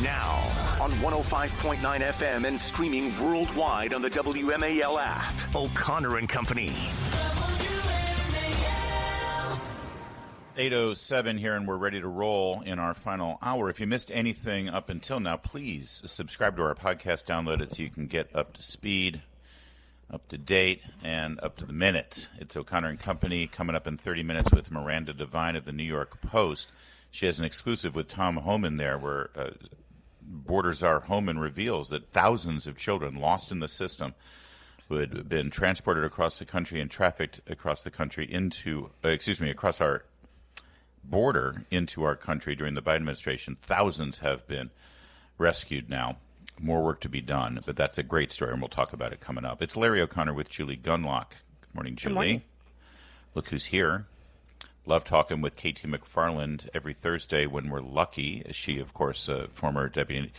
Now, on 105.9 FM and streaming worldwide on the WMAL app. O'Connor and Company. 8:07 here, and we're ready to roll in our final hour. If you missed anything up until now, please subscribe to our podcast, download it so you can get up to speed, up to date, and up to the minute. It's O'Connor and Company coming up in 30 minutes with Miranda Devine of the New York Post. She has an exclusive with Tom Homan there where Border Czar Homan reveals that thousands of children lost in the system who had been transported across the country and trafficked across the country into, across our border into our country during the Biden administration. Thousands have been rescued now. More work to be done, but that's a great story, and we'll talk about it coming up. It's Larry O'Connor with Julie Gunlock. Good morning, Julie. Good morning. Look who's here. Love talking with Katy McFarland every Thursday when we're lucky. She, of course, former deputy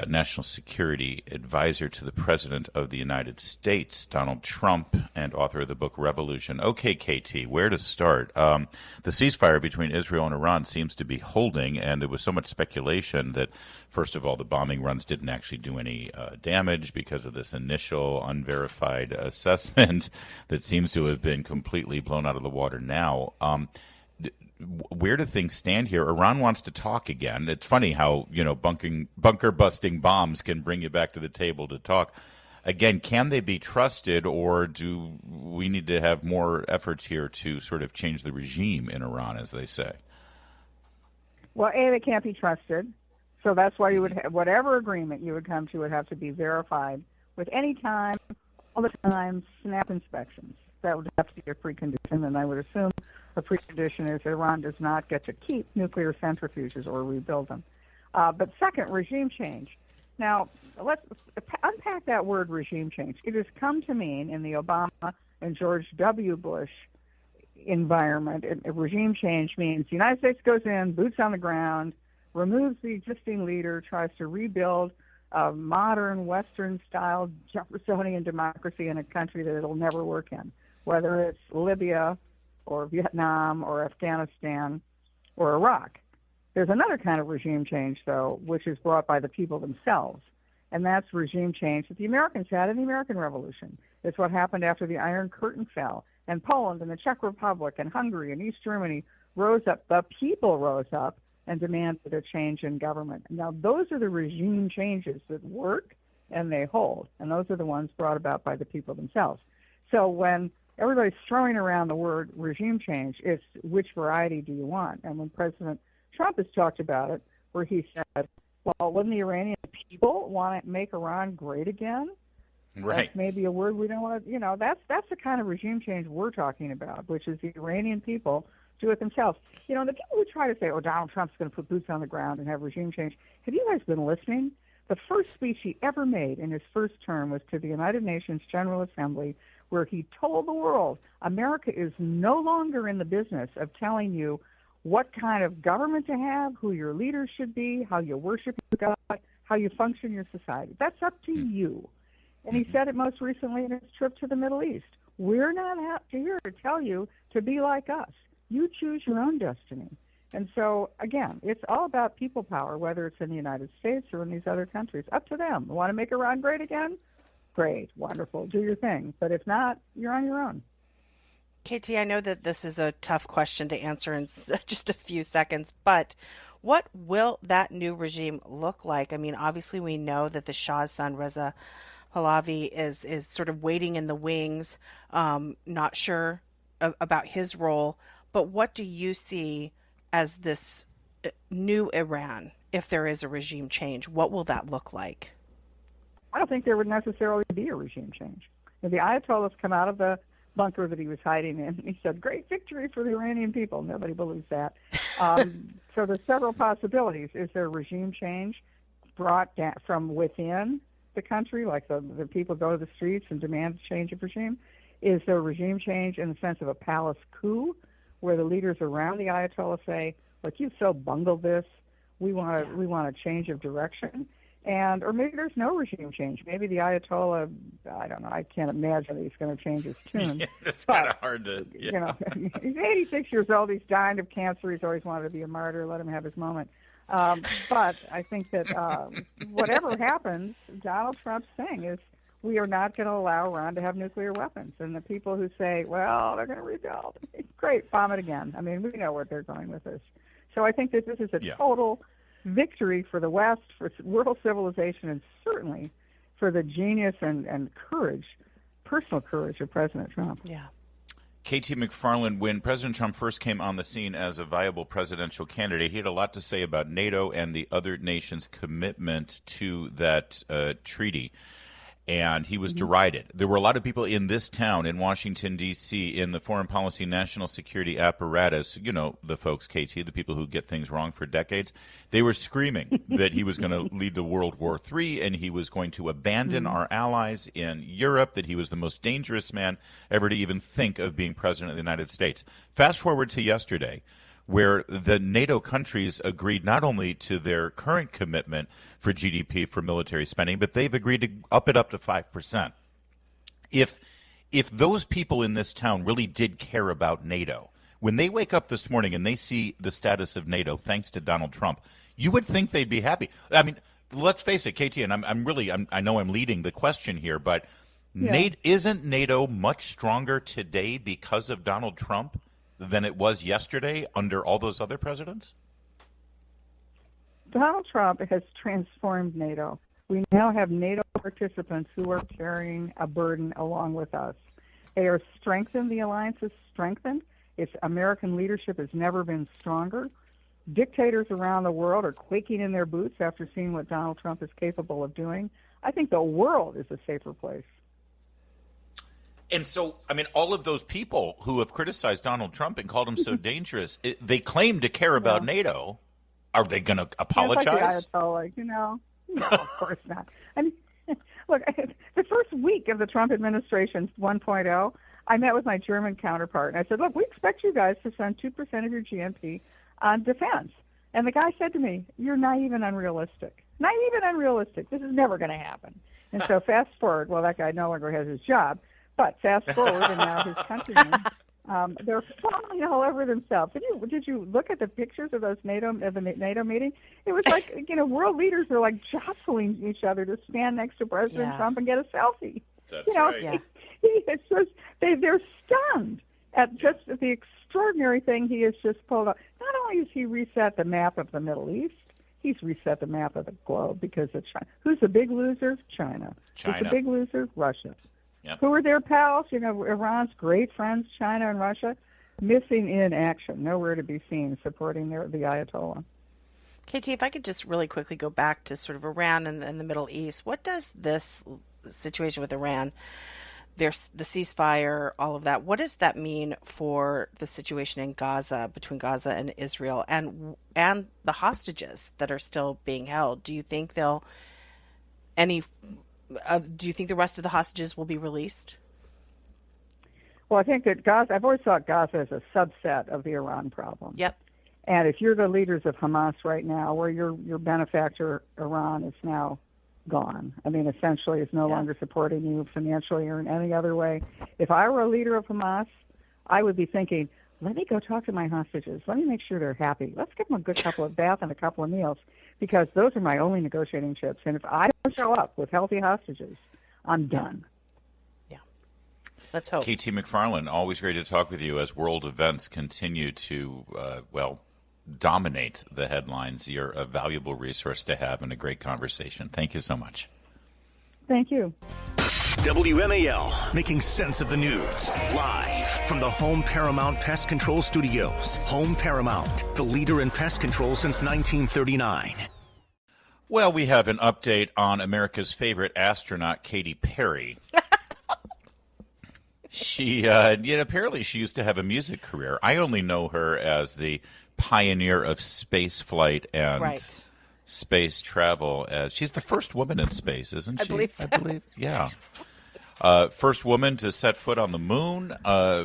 national security advisor to the President of the United States, Donald Trump, and author of the book Revolution. Okay, Katy, where to start? The ceasefire between Israel and Iran seems to be holding, and there was so much speculation that, first of all, the bombing runs didn't actually do any damage because of this initial unverified assessment that seems to have been completely blown out of the water now. Where do things stand here? Iran wants to talk again. It's funny how, bunker busting bombs can bring you back to the table to talk. Again, can they be trusted, or do we need to have more efforts here to sort of change the regime in Iran, as they say? Well, they can't be trusted. So that's why you would have, whatever agreement you would come to would have to be verified with any time, all the time, snap inspections. That would have to be a precondition, and I would assume a precondition is Iran does not get to keep nuclear centrifuges or rebuild them. But second, regime change. Now, let's unpack that word regime change. It has come to mean in the Obama and George W. Bush environment, regime change means the United States goes in, boots on the ground, removes the existing leader, tries to rebuild a modern Western-style Jeffersonian democracy in a country that it'll never work in, whether it's Libya or Vietnam or Afghanistan or Iraq. There's another kind of regime change, though, which is brought by the people themselves, and that's regime change that the Americans had in the American Revolution. It's what happened after the Iron Curtain fell, and Poland and the Czech Republic and Hungary and East Germany rose up. The people rose up and demanded a change in government. Now, those are the regime changes that work and they hold, and those are the ones brought about by the people themselves. So when everybody's throwing around the word regime change, it's which variety do you want? And when President Trump has talked about it, where he said, well, wouldn't the Iranian people want to make Iran great again? Right. That's maybe a word we don't want to, that's the kind of regime change we're talking about, which is the Iranian people do it themselves. The people who try to say, Donald Trump's going to put boots on the ground and have regime change, have you guys been listening? The first speech he ever made in his first term was to the United Nations General Assembly, where he told the world America is no longer in the business of telling you what kind of government to have, who your leaders should be, how you worship God, how you function in your society. That's up to you. And he said it most recently in his trip to the Middle East. We're not here to tell you to be like us. You choose your own destiny. And so, again, it's all about people power, whether it's in the United States or in these other countries. Up to them. Want to make Iran great again? Great, wonderful, do your thing. But if not, you're on your own. Katy, I know that this is a tough question to answer in just a few seconds, but what will that new regime look like? I mean, obviously we know that the Shah's son, Reza Pahlavi, is sort of waiting in the wings, not sure about his role, but what do you see as this new Iran, if there is a regime change? What will that look like? I don't think there would necessarily be a regime change. The Ayatollah's come out of the bunker that he was hiding in. He said, great victory for the Iranian people. Nobody believes that. So there's several possibilities. Is there regime change brought down from within the country, like the people go to the streets and demand a change of regime? Is there regime change in the sense of a palace coup, where the leaders around the Ayatollah say, look, you've so bungled this, we want a change of direction? Or maybe there's no regime change. Maybe the Ayatollah, I don't know, I can't imagine that he's going to change his tune. It's kind of hard to, he's 86 years old, he's dying of cancer, he's always wanted to be a martyr, let him have his moment. But I think that whatever happens, Donald Trump's thing is we are not going to allow Iran to have nuclear weapons. And the people who say, well, they're going to rebuild, great, bomb it again. I mean, we know where they're going with this. So I think that this is a total victory for the West, for world civilization, and certainly for the genius and courage, personal courage of President Trump. Yeah. Katy McFarland, when President Trump first came on the scene as a viable presidential candidate, he had a lot to say about NATO and the other nations' commitment to that treaty. And he was derided. There were a lot of people in this town, in Washington, D.C., in the foreign policy national security apparatus, you know, the folks, KT, the people who get things wrong for decades, they were screaming that he was going to lead to World War III and he was going to abandon our allies in Europe, that he was the most dangerous man ever to even think of being president of the United States. Fast forward to yesterday, where the NATO countries agreed not only to their current commitment for GDP for military spending, but they've agreed to up it up to 5%. If those people in this town really did care about NATO, when they wake up this morning and they see the status of NATO thanks to Donald Trump, you would think they'd be happy. I mean, let's face it, KT, and I know I'm leading the question here, but isn't NATO much stronger today because of Donald Trump than it was yesterday under all those other presidents? Donald Trump has transformed NATO. We now have NATO participants who are carrying a burden along with us. They are strengthened. The alliance is strengthened. Its American leadership has never been stronger. Dictators around the world are quaking in their boots after seeing what Donald Trump is capable of doing. I think the world is a safer place. And so, I mean, all of those people who have criticized Donald Trump and called him so dangerous, they claim to care about NATO. Are they going to apologize? Like, no, of course not. I mean, look, the first week of the Trump administration 1.0, I met with my German counterpart, and I said, look, we expect you guys to spend 2% of your GNP on defense. And the guy said to me, you're naive and unrealistic. Naive and unrealistic. This is never going to happen. And so fast forward, well, that guy no longer has his job. But fast forward, and now his countrymen, they're falling all over themselves. Did you look at the pictures of those the NATO meeting? It was like, world leaders are like jostling each other to stand next to President Trump and get a selfie. That's right. Yeah. It's just, they're stunned at just the extraordinary thing he has just pulled off. Not only has he reset the map of the Middle East, he's reset the map of the globe because of China. Who's the big loser? China. Who's the big loser? Russia. Yep. Who are their pals? Iran's great friends, China and Russia, missing in action, nowhere to be seen, supporting the Ayatollah. KT, if I could just really quickly go back to sort of Iran and the Middle East, what does this situation with Iran, there's the ceasefire, all of that, what does that mean for the situation in Gaza, between Gaza and Israel, and the hostages that are still being held? Do you think do you think the rest of the hostages will be released? Well, I think that Gaza, I've always thought Gaza is a subset of the Iran problem. Yep. And if you're the leaders of Hamas right now, where your benefactor, Iran, is now gone, I mean, essentially is no longer supporting you financially or in any other way. If I were a leader of Hamas, I would be thinking, let me go talk to my hostages. Let me make sure they're happy. Let's give them a good couple of baths and a couple of meals, because those are my only negotiating chips. And if I don't show up with healthy hostages, I'm done. Yeah. Let's hope. Katy McFarland, always great to talk with you as world events continue to, dominate the headlines. You're a valuable resource to have and a great conversation. Thank you so much. Thank you. WMAL, making sense of the news. Live from the Home Paramount Pest Control Studios. Home Paramount, the leader in pest control since 1939. Well, we have an update on America's favorite astronaut, Katy Perry. She, apparently she used to have a music career. I only know her as the pioneer of space flight and space travel. As she's the first woman in space, isn't she? I believe so. Yeah. First woman to set foot on the moon.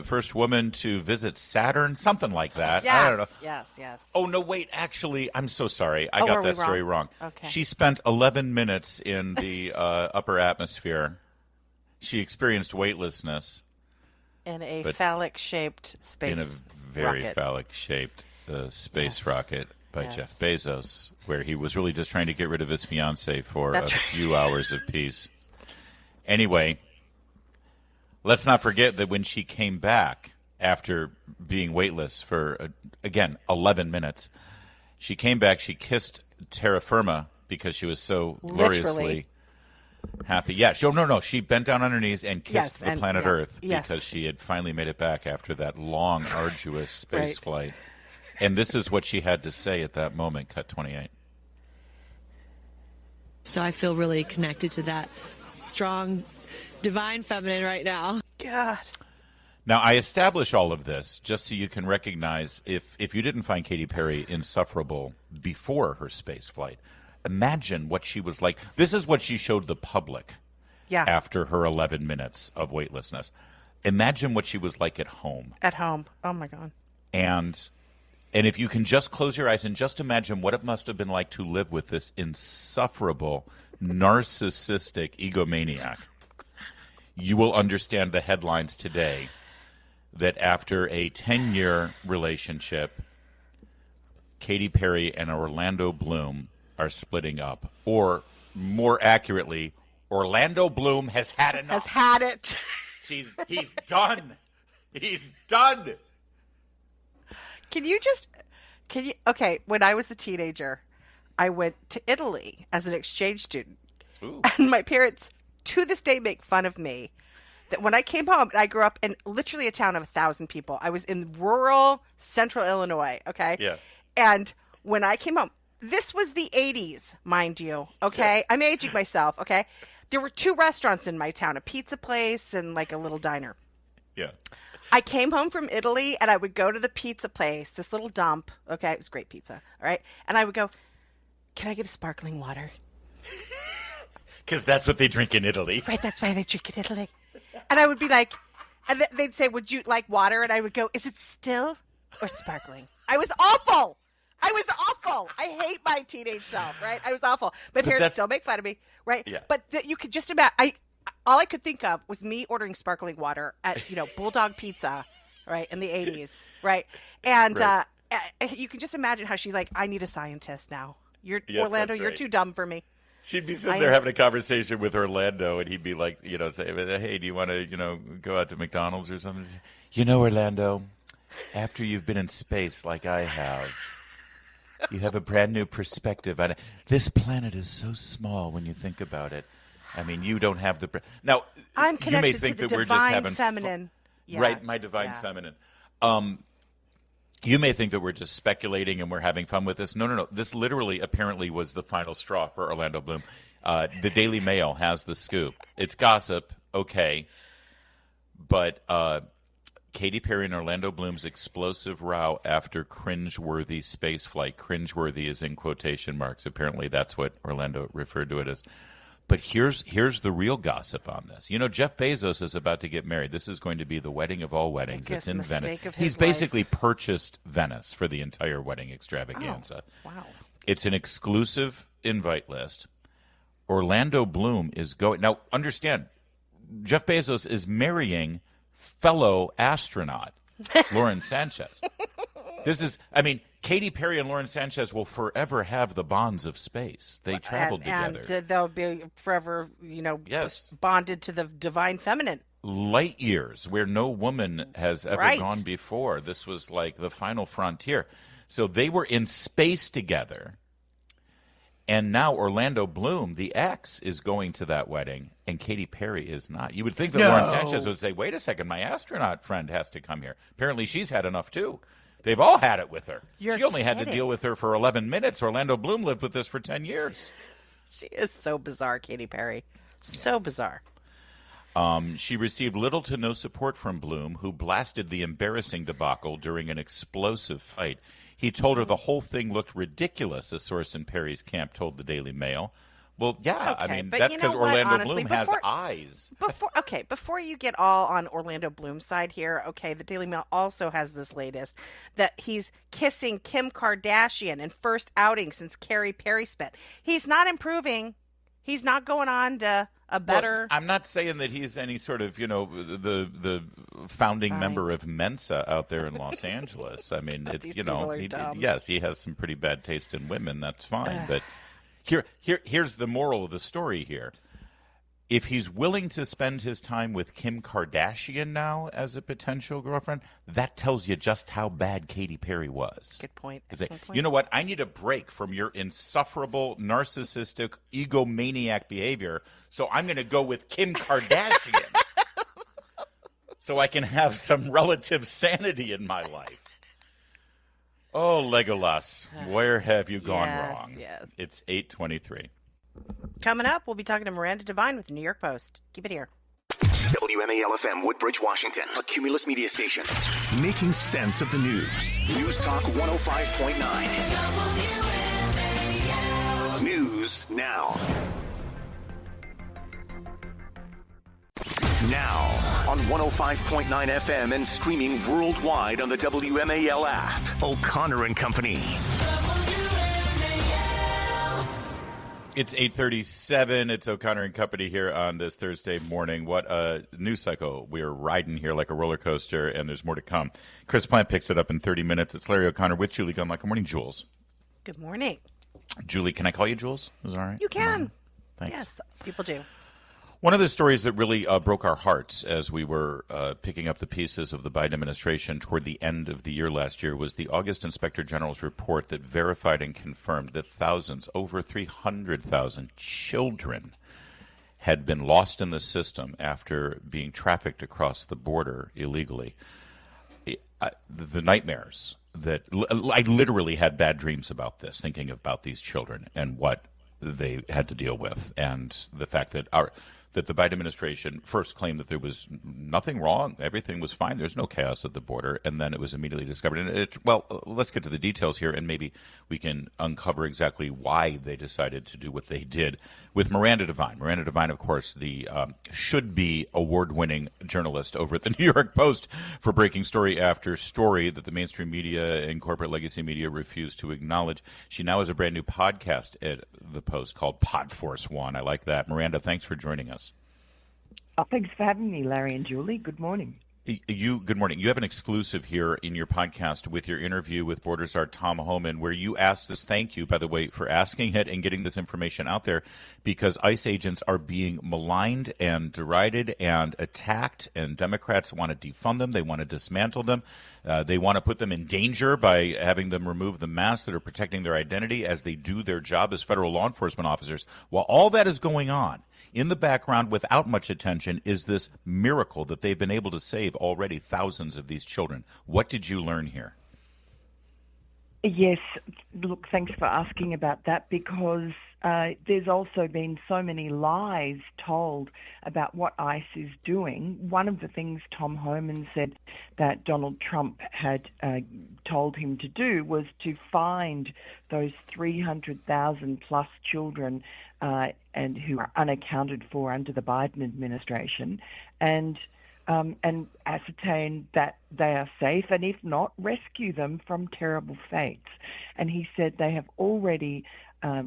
First woman to visit Saturn. Something like that. Yes, I don't know. Yes. Oh, no, wait. Actually, I'm so sorry. I got that story wrong. Okay. She spent 11 minutes in the upper atmosphere. She experienced weightlessness. In a phallic-shaped space rocket. In a very phallic-shaped space rocket. by Yes. Jeff Bezos, where he was really just trying to get rid of his fiancée for That's a right. few hours of peace. Anyway, let's not forget that when she came back after being weightless for, again, 11 minutes, she came back, she kissed terra firma because she was so gloriously Literally. happy. Yeah, she bent down on her knees and kissed Yes, the and- planet yeah, Earth yes. because she had finally made it back after that long, arduous space Right. flight. And this is what she had to say at that moment, cut 28. So I feel really connected to that strong, divine feminine right now. God. Now, I establish all of this just so you can recognize if you didn't find Katy Perry insufferable before her space flight, imagine what she was like. This is what she showed the public Yeah. after her 11 minutes of weightlessness. Imagine what she was like at home. At home. Oh my God. And if you can just close your eyes and just imagine what it must have been like to live with this insufferable, narcissistic egomaniac, you will understand the headlines today that after a 10-year relationship, Katy Perry and Orlando Bloom are splitting up. Or, more accurately, Orlando Bloom has had enough. Has had it. He's done. He's done. Okay, when I was a teenager, I went to Italy as an exchange student. Ooh. And my parents, to this day, make fun of me that when I came home, and I grew up in literally a town of 1,000 people. I was in rural central Illinois, okay? Yeah. And when I came home, this was the 80s, mind you, okay? I'm aging myself, okay? There were 2 restaurants in my town, a pizza place and like a little diner. Yeah. I came home from Italy and I would go to the pizza place, this little dump. Okay, it was great pizza. All right. And I would go, can I get a sparkling water? Because that's what they drink in Italy. Right, that's why they drink in Italy. And I would be like, and they'd say, would you like water? And I would go, is it still or sparkling? I was awful. I hate my teenage self, right? I was awful. My parents still make fun of me, right? Yeah. But you could just imagine, all I could think of was me ordering sparkling water at, Bulldog Pizza, right, in the 80s, right? And Right. You can just imagine how she's like, I need a scientist now. Yes, Orlando, that's you're right. too dumb for me. She'd be sitting there having a conversation with Orlando, and he'd be like, say, hey, do you want to, go out to McDonald's or something? Orlando, after you've been in space like I have, you have a brand new perspective on it. This planet is so small when you think about it. I mean, you don't have the... Now, I'm you may connected think to the that we're just divine having feminine. Yeah. Right, my divine Yeah. feminine. You may think that we're just speculating and we're having fun with this. No. This literally, apparently, was the final straw for Orlando Bloom. The Daily Mail has the scoop. It's gossip, okay. But Katy Perry and Orlando Bloom's explosive row after cringeworthy spaceflight. Cringeworthy is in quotation marks. Apparently, that's what Orlando referred to it as. But here's the real gossip on this. Jeff Bezos is about to get married. This is going to be the wedding of all weddings. Biggest It's in Venice. mistake of his He's basically purchased Venice for the entire wedding extravaganza. Oh, wow. It's an exclusive invite list. Orlando Bloom is going. Now, understand, Jeff Bezos is marrying fellow astronaut Lauren Sanchez. Katy Perry and Lauren Sanchez will forever have the bonds of space. They traveled together. And they'll be forever, Yes. bonded to the divine feminine. Light years where no woman has ever Right. gone before. This was like the final frontier. So they were in space together. And now Orlando Bloom, the ex, is going to that wedding, and Katy Perry is not. You would think that Lauren Sanchez would say, wait a second, my astronaut friend has to come here. Apparently she's had enough, too. They've all had it with her. You're She only had to kidding. deal with her for 11 minutes. Orlando Bloom lived with this for 10 years. She is so bizarre, Katy Perry. So bizarre. She received little to no support from Bloom, who blasted the embarrassing debacle during an explosive fight. He told her the whole thing looked ridiculous, a source in Perry's camp told the Daily Mail. Well, yeah, Okay, but that's you know because what, Orlando honestly, Bloom has before- eyes. Before you get all on Orlando Bloom's side here, okay, the Daily Mail also has this latest that he's kissing Kim Kardashian in first outing since Carrie Perry spit. He's not improving. He's not going on to a better. Well, I'm not saying that he's any sort of, the founding member of Mensa out there in Los Angeles. I mean, it's, yes, he has some pretty bad taste in women. That's fine. But here's the moral of the story here. If he's willing to spend his time with Kim Kardashian now as a potential girlfriend, that tells you just how bad Katy Perry was. Good point. You know what? I need a break from your insufferable, narcissistic, egomaniac behavior, so I'm going to go with Kim Kardashian so I can have some relative sanity in my life. Oh, Legolas, where have you gone wrong? Yes. It's 8:23. Coming up, we'll be talking to Miranda Devine with the New York Post. Keep it here. WMAL-FM Woodbridge, Washington, a Cumulus media station. Making sense of the news. News Talk 105.9. News now. Now, on 105.9 FM and streaming worldwide on the WMAL app. O'Connor and Company. It's 8:37. It's O'Connor and Company here on this Thursday morning. What a news cycle. We're riding here like a roller coaster, and there's more to come. Chris Plant picks it up in 30 minutes. It's Larry O'Connor with Julie Gunlock. Good morning, Jules. Good morning. Julie, can I call you Jules? Is that all right? You can. Thanks. Yes, people do. One of the stories that really broke our hearts as we were picking up the pieces of the Biden administration toward the end of the year last year was the August Inspector General's report that verified and confirmed that thousands, over 300,000 children had been lost in the system after being trafficked across the border illegally. The nightmares that I literally had bad dreams about this, thinking about these children and what they had to deal with, and the fact that that the Biden administration first claimed that there was nothing wrong, everything was fine, there's no chaos at the border, and then it was immediately discovered. And let's get to the details here, and maybe we can uncover exactly why they decided to do what they did with Miranda Devine. Miranda Devine, of course, the should-be award-winning journalist over at the New York Post for breaking story after story that the mainstream media and corporate legacy media refused to acknowledge. She now has a brand new podcast at the Post called Podforce One. I like that. Miranda, thanks for joining us. Oh, thanks for having me, Larry and Julie. Good morning. Good morning. You have an exclusive here in your podcast with your interview with border czar Tom Homan, where you asked this. Thank you, by the way, for asking it and getting this information out there, because ICE agents are being maligned and derided and attacked, and Democrats want to defund them. They want to dismantle them. They want to put them in danger by having them remove the masks that are protecting their identity as they do their job as federal law enforcement officers. While all that is going on, in the background, without much attention, is this miracle that they've been able to save already thousands of these children. What did you learn here? Yes, look, thanks for asking about that, because there's also been so many lies told about what ICE is doing. One of the things Tom Homan said that Donald Trump had told him to do was to find those 300,000 plus children and who are unaccounted for under the Biden administration, and ascertain that they are safe, and if not, rescue them from terrible fates. And he said they have already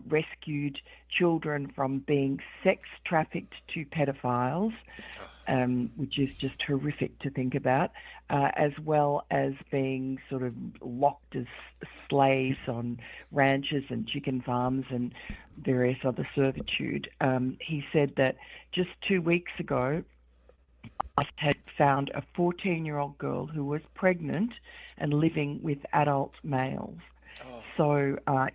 rescued children from being sex trafficked to pedophiles, which is just horrific to think about, as well as being sort of locked as slaves on ranches and chicken farms and various other servitude. He said that just 2 weeks ago, I had found a 14-year-old girl who was pregnant and living with adult males. Oh. So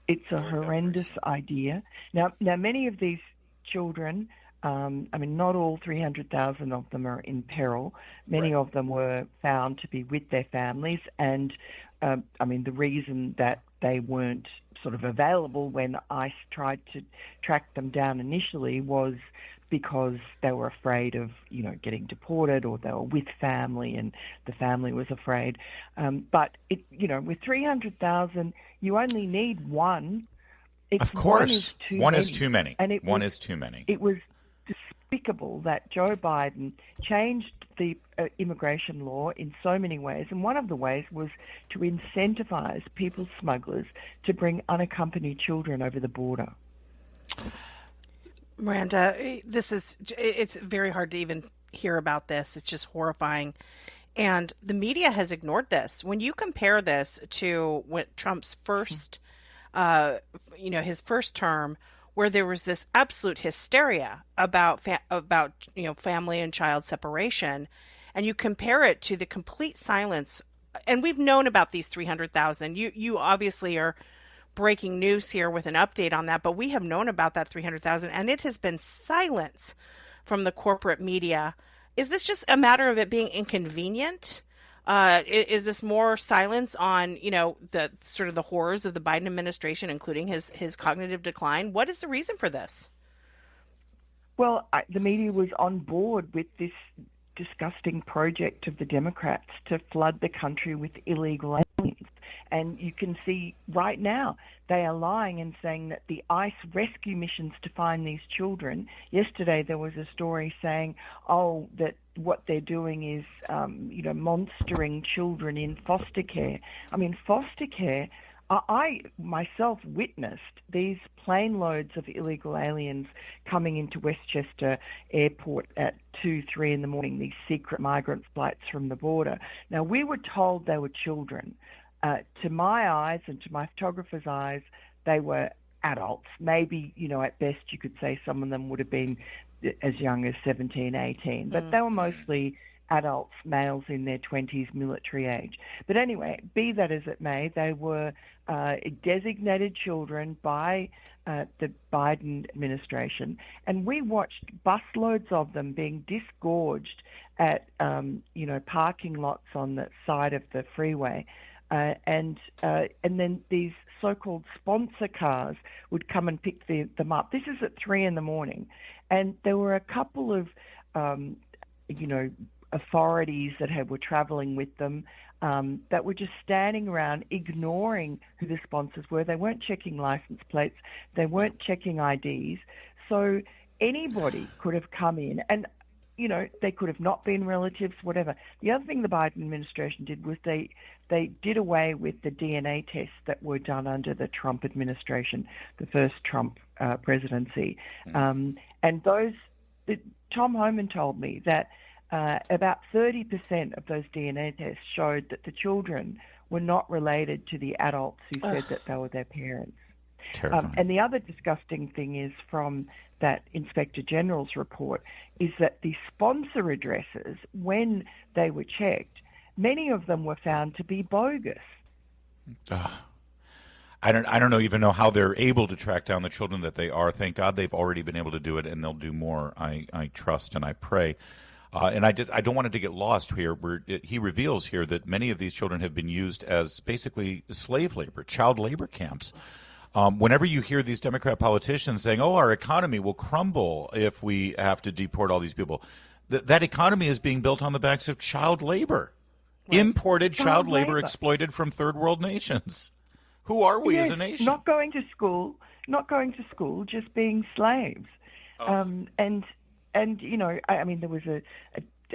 it's a horrendous idea. Now, many of these children, not all 300,000 of them are in peril. Many of them were found to be with their families, and the reason that they weren't sort of available when ICE tried to track them down initially was because they were afraid of, getting deported, or they were with family and the family was afraid. But with 300,000, you only need one. Of course, one is too many. And one is too many. It was despicable that Joe Biden changed the immigration law in so many ways, and one of the ways was to incentivize people smugglers to bring unaccompanied children over the border. Miranda, it's very hard to even hear about this. It's just horrifying. And the media has ignored this. When you compare this to what Trump's first, his first term, where there was this absolute hysteria about family and child separation, and you compare it to the complete silence. And we've known about these 300,000. You obviously are breaking news here with an update on that, but we have known about that 300,000, and it has been silence from the corporate media. Is this just a matter of it being inconvenient? Is this more silence on, the sort of the horrors of the Biden administration, including his cognitive decline? What is the reason for this? Well, the media was on board with this disgusting project of the Democrats to flood the country with illegal aliens. And you can see right now they are lying and saying that the ICE rescue missions to find these children. Yesterday there was a story saying, that what they're doing is, monstering children in foster care. I mean, foster care, I myself witnessed these plane loads of illegal aliens coming into Westchester Airport at 2, 3 in the morning, these secret migrant flights from the border. Now, we were told they were children. To my eyes and to my photographer's eyes, they were adults. Maybe, at best you could say some of them would have been as young as 17, 18. But they were mostly adults, males in their 20s, military age. But anyway, be that as it may, they were designated children by the Biden administration. And we watched busloads of them being disgorged at, parking lots on the side of the freeway. And then these so-called sponsor cars would come and pick them up. This is at 3 in the morning. And there were a couple of, authorities that were traveling with them that were just standing around ignoring who the sponsors were. They weren't checking license plates. They weren't checking IDs. So anybody could have come in and, they could have not been relatives, whatever. The other thing the Biden administration did was they did away with the DNA tests that were done under the Trump administration, the first Trump presidency. And Tom Homan told me that about 30% of those DNA tests showed that the children were not related to the adults who said that they were their parents. And the other disgusting thing is from that Inspector General's report is that the sponsor addresses, when they were checked, many of them were found to be bogus. I don't even know how they're able to track down the children that they are. Thank God they've already been able to do it, and they'll do more. I trust and I pray. And I don't want it to get lost here. He reveals here that many of these children have been used as basically slave labor, child labor camps. Whenever you hear these Democrat politicians saying, our economy will crumble if we have to deport all these people, that economy is being built on the backs of child labor, imported child labor exploited from third world nations. Who are we as a nation? Not going to school, just being slaves. And there was a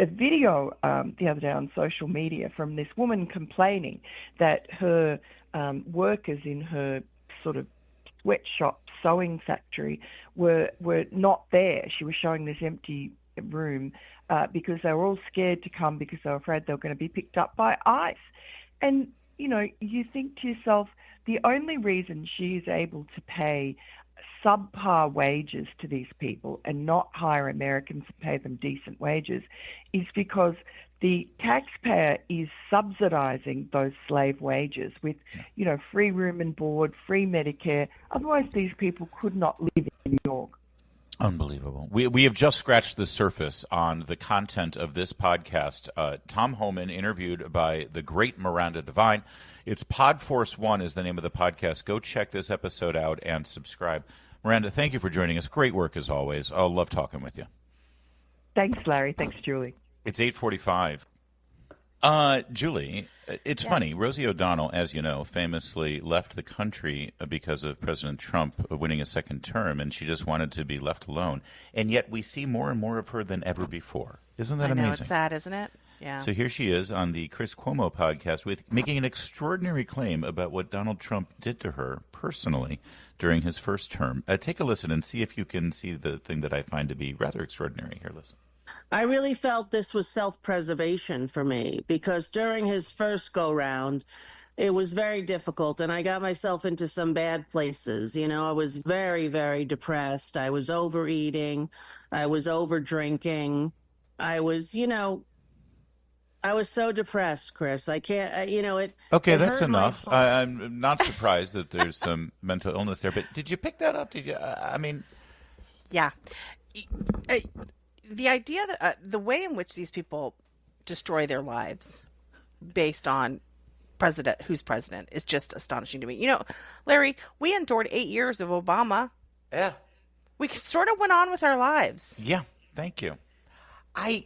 video the other day on social media from this woman complaining that her workers in her sort of sweatshop sewing factory were not there. She was showing this empty room because they were all scared to come because they were afraid they were going to be picked up by ICE. And, you think to yourself, the only reason she is able to pay subpar wages to these people and not hire Americans and pay them decent wages is because the taxpayer is subsidizing those slave wages with, free room and board, free Medicare. Otherwise, these people could not live in New York. Unbelievable. We have just scratched the surface on the content of this podcast. Tom Homan interviewed by the great Miranda Devine. It's Podforce 1 is the name of the podcast. Go check this episode out and subscribe. Miranda, thank you for joining us. Great work as always. I love talking with you. Thanks, Larry. Thanks, Julie. It's 8:45. Julie, it's funny. Rosie O'Donnell, as you know, famously left the country because of President Trump winning a second term, and she just wanted to be left alone. And yet we see more and more of her than ever before. Isn't that amazing? It's sad, isn't it? Yeah. So here she is on the Chris Cuomo podcast making an extraordinary claim about what Donald Trump did to her personally during his first term. Take a listen and see if you can see the thing that I find to be rather extraordinary. Here, listen. I really felt this was self-preservation for me because during his first go-round, it was very difficult, and I got myself into some bad places. You know, I was very, very depressed. I was overeating. I was over-drinking. I was, I was so depressed, Chris. I can't, it. Okay, it that's hurt my enough. I'm not surprised that there's some mental illness there, but did you pick that up? Did you? Yeah. The idea that the way in which these people destroy their lives based on who's president is just astonishing to me. Larry, we endured 8 years of Obama. Yeah. We sort of went on with our lives. Yeah, thank you. I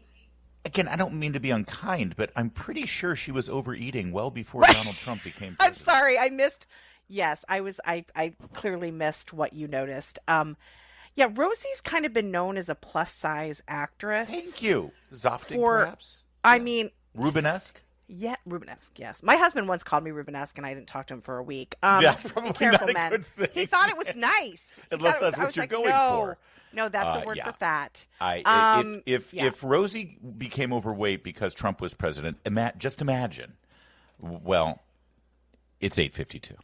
don't mean to be unkind, but I'm pretty sure she was overeating well before Donald Trump became president. I'm sorry, I missed. Yes, I clearly missed what you noticed. Yeah, Rosie's kind of been known as a plus-size actress. Thank you. Zoftig, perhaps? I mean... Rubenesque? Yeah, Rubenesque, yes. My husband once called me Rubenesque, and I didn't talk to him for a week. Probably be careful, not a man. good thing. He thought it was nice. Unless that's what you're going for. No, that's a word for that. If Rosie became overweight because Trump was president, just imagine. Well, it's 8:52.